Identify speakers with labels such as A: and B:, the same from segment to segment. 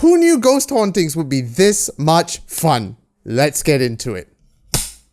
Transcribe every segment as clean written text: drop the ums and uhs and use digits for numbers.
A: Who knew ghost hauntings would be this much fun? Let's get into it.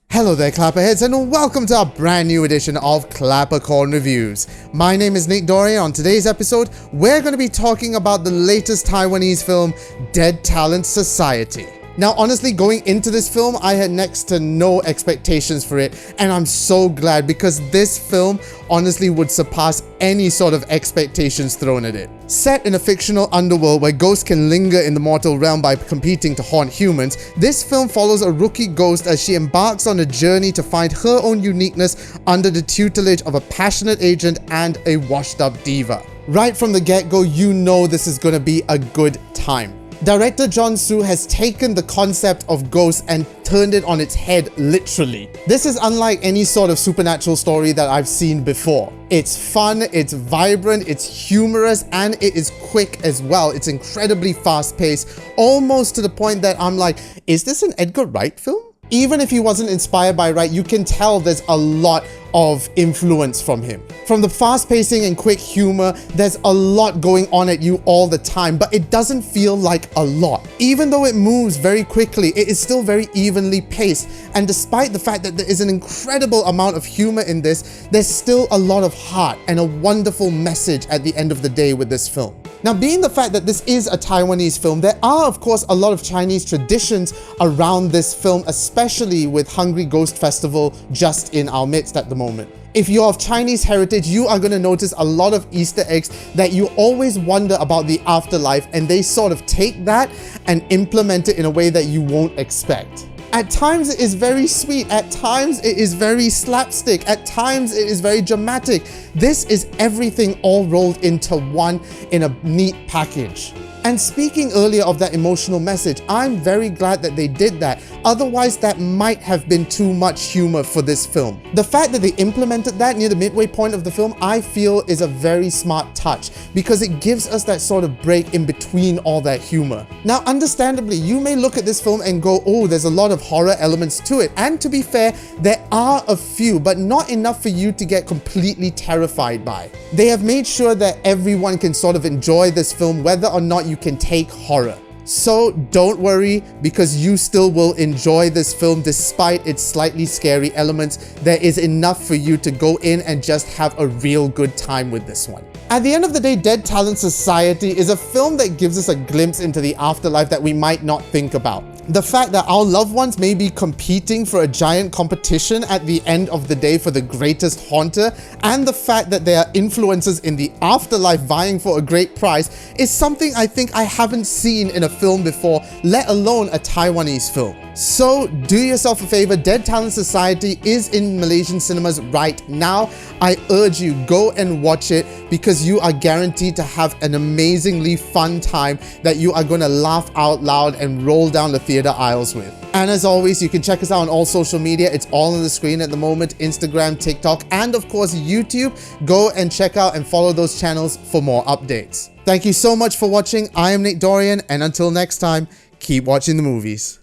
A: Hello there Clapperheads and welcome to our brand new edition of ClapperCorn Reviews. My name is Nick Dorian. On today's episode, we're going to be talking about the latest Taiwanese film, Dead Talent Society. Now honestly, going into this film, I had next to no expectations for it, and I'm so glad because this film honestly would surpass any sort of expectations thrown at it. Set in a fictional underworld where ghosts can linger in the mortal realm by competing to haunt humans, this film follows a rookie ghost as she embarks on a journey to find her own uniqueness under the tutelage of a passionate agent and a washed-up diva. Right from the get-go, you know this is gonna be a good time. Director John Su has taken the concept of ghosts and turned it on its head, literally. This is unlike any sort of supernatural story that I've seen before. It's fun, it's vibrant, it's humorous, and it is quick as well. It's incredibly fast-paced, almost to the point that I'm like, is this an Edgar Wright film? Even if he wasn't inspired by Wright, you can tell there's a lot of influence from him. From the fast pacing and quick humor, there's a lot going on at you all the time, but it doesn't feel like a lot. Even though it moves very quickly, it is still very evenly paced. And despite the fact that there is an incredible amount of humor in this, there's still a lot of heart and a wonderful message at the end of the day with this film. Now, being the fact that this is a Taiwanese film, there are of course a lot of Chinese traditions around this film, especially with Hungry Ghost Festival just in our midst at the moment. If you're of Chinese heritage, you are going to notice a lot of Easter eggs that you always wonder about the afterlife, and they sort of take that and implement it in a way that you won't expect. At times it is very sweet, at times it is very slapstick, at times it is very dramatic. This is everything all rolled into one in a neat package. And speaking earlier of that emotional message, I'm very glad that they did that. Otherwise, that might have been too much humor for this film. The fact that they implemented that near the midway point of the film, I feel is a very smart touch because it gives us that sort of break in between all that humor. Now, understandably, you may look at this film and go, oh, there's a lot of horror elements to it. And to be fair, there are a few, but not enough for you to get completely terrified by. They have made sure that everyone can sort of enjoy this film, whether or not you can take horror. So don't worry, because you still will enjoy this film despite its slightly scary elements. There is enough for you to go in and just have a real good time with this one. At the end of the day, Dead Talent Society is a film that gives us a glimpse into the afterlife that we might not think about. The fact that our loved ones may be competing for a giant competition at the end of the day for the greatest haunter, and the fact that there are influencers in the afterlife vying for a great prize is something I think I haven't seen in a film before, let alone a Taiwanese film. So do yourself a favor, Dead Talent Society is in Malaysian cinemas right now. I urge you, go and watch it because you are guaranteed to have an amazingly fun time that you are going to laugh out loud and roll down the theater aisles with. And as always, you can check us out on all social media. It's all on the screen at the moment: Instagram, TikTok, and of course YouTube. Go and check out and follow those channels for more updates. Thank you so much for watching. I am Nick Dorian, and until next time, keep watching the movies.